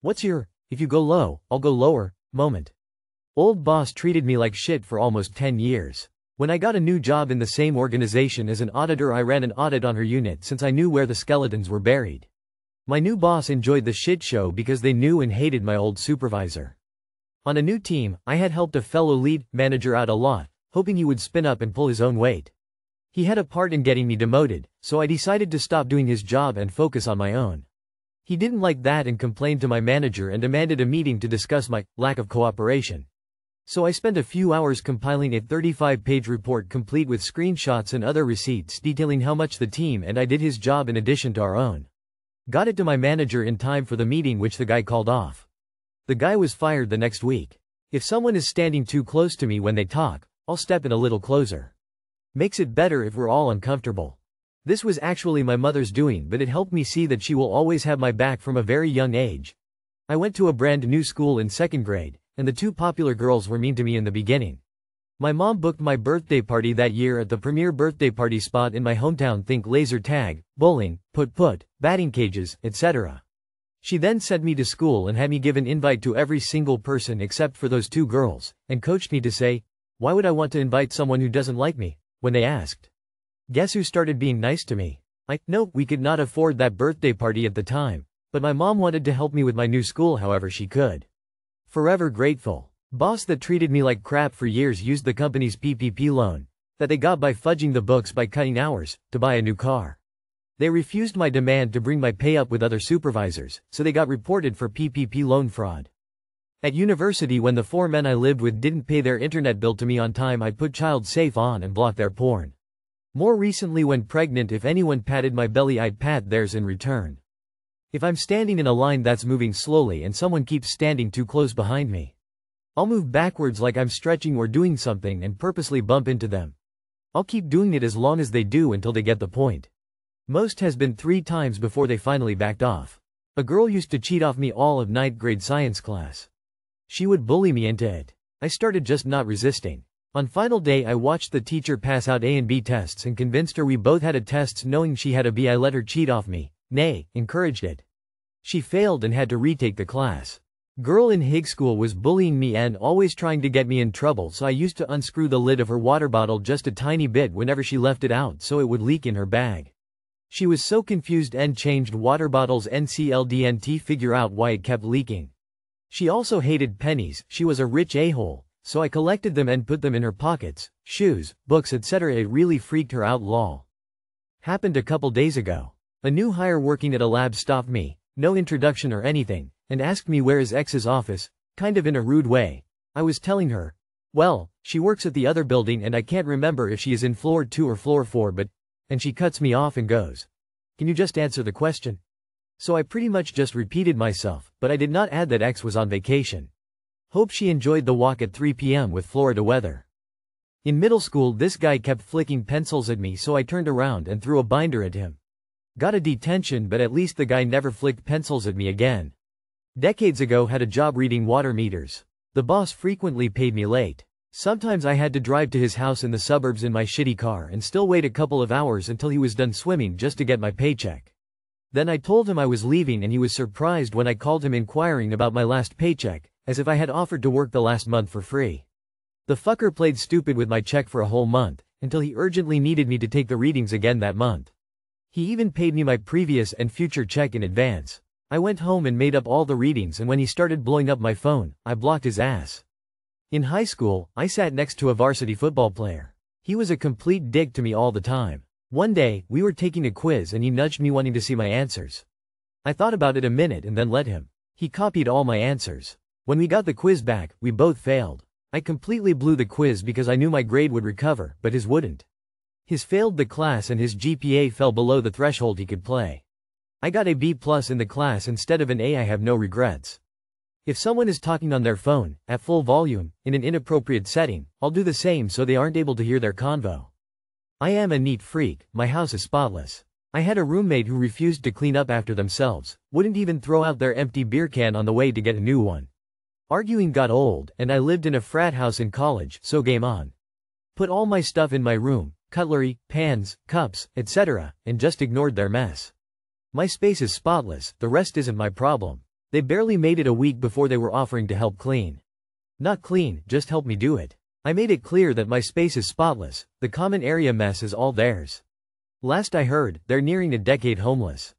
What's your, if you go low, I'll go lower, moment? Old boss treated me like shit for almost 10 years. When I got a new job in the same organization as an auditor, I ran an audit on her unit since I knew where the skeletons were buried. My new boss enjoyed the shit show because they knew and hated my old supervisor. On a new team, I had helped a fellow lead manager out a lot, hoping he would spin up and pull his own weight. He had a part in getting me demoted, so I decided to stop doing his job and focus on my own. He didn't like that and complained to my manager and demanded a meeting to discuss my lack of cooperation. So I spent a few hours compiling a 35-page report complete with screenshots and other receipts detailing how much the team and I did his job in addition to our own. Got it to my manager in time for the meeting, which the guy called off. The guy was fired the next week. If someone is standing too close to me when they talk, I'll step in a little closer. Makes it better if we're all uncomfortable. This was actually my mother's doing, but it helped me see that she will always have my back from a very young age. I went to a brand new school in 2nd grade, and the two popular girls were mean to me in the beginning. My mom booked my birthday party that year at the premier birthday party spot in my hometown. Think laser tag, bowling, put, batting cages, etc. She then sent me to school and had me give an invite to every single person except for those two girls, and coached me to say, "Why would I want to invite someone who doesn't like me?" when they asked. Guess who started being nice to me? No, we could not afford that birthday party at the time, but my mom wanted to help me with my new school however she could. Forever grateful. Boss that treated me like crap for years used the company's PPP loan that they got by fudging the books by cutting hours to buy a new car. They refused my demand to bring my pay up with other supervisors, so they got reported for PPP loan fraud. At university, when the 4 men I lived with didn't pay their internet bill to me on time, I'd put child safe on and block their porn. More recently, when pregnant, if anyone patted my belly, I'd pat theirs in return. If I'm standing in a line that's moving slowly and someone keeps standing too close behind me, I'll move backwards like I'm stretching or doing something and purposely bump into them. I'll keep doing it as long as they do until they get the point. Most has been 3 times before they finally backed off. A girl used to cheat off me all of 9th grade science class. She would bully me into it. I started just not resisting. On final day, I watched the teacher pass out A and B tests and convinced her we both had A tests. Knowing she had a B, I let her cheat off me. Nay, encouraged it. She failed and had to retake the class. Girl in High school was bullying me and always trying to get me in trouble, so I used to unscrew the lid of her water bottle just a tiny bit whenever she left it out so it would leak in her bag. She was so confused and changed water bottles NCLDNT figure out why it kept leaking. She also hated pennies. She was a rich a-hole, so I collected them and put them in her pockets, shoes, books, etc. It really freaked her out. Lol. Happened a couple days ago. A new hire working at a lab stopped me, no introduction or anything, and asked me where is X's office, kind of in a rude way. I was telling her, well, she works at the other building and I can't remember if she is in floor 2 or floor 4, and she cuts me off and goes, "Can you just answer the question?" So I pretty much just repeated myself, but I did not add that X was on vacation. Hope she enjoyed the walk at 3 p.m. with Florida weather. In middle school, this guy kept flicking pencils at me, so I turned around and threw a binder at him. Got a detention, but at least the guy never flicked pencils at me again. Decades ago, had a job reading water meters. The boss frequently paid me late. Sometimes I had to drive to his house in the suburbs in my shitty car and still wait a couple of hours until he was done swimming just to get my paycheck. Then I told him I was leaving and he was surprised when I called him inquiring about my last paycheck, as if I had offered to work the last month for free. The fucker played stupid with my check for a whole month, until he urgently needed me to take the readings again that month. He even paid me my previous and future check in advance. I went home and made up all the readings, and when he started blowing up my phone, I blocked his ass. In high school, I sat next to a varsity football player. He was a complete dick to me all the time. One day, we were taking a quiz and he nudged me wanting to see my answers. I thought about it a minute and then let him. He copied all my answers. When we got the quiz back, we both failed. I completely blew the quiz because I knew my grade would recover, but his wouldn't. His failed the class and his GPA fell below the threshold he could play. I got a B+ in the class instead of an A. I have no regrets. If someone is talking on their phone, at full volume, in an inappropriate setting, I'll do the same so they aren't able to hear their convo. I am a neat freak, my house is spotless. I had a roommate who refused to clean up after themselves, wouldn't even throw out their empty beer can on the way to get a new one. Arguing got old, and I lived in a frat house in college, so game on. Put all my stuff in my room, cutlery, pans, cups, etc., and just ignored their mess. My space is spotless, the rest isn't my problem. They barely made it a week before they were offering to help clean. Not clean, just help me do it. I made it clear that my space is spotless, the common area mess is all theirs. Last I heard, they're nearing a decade homeless.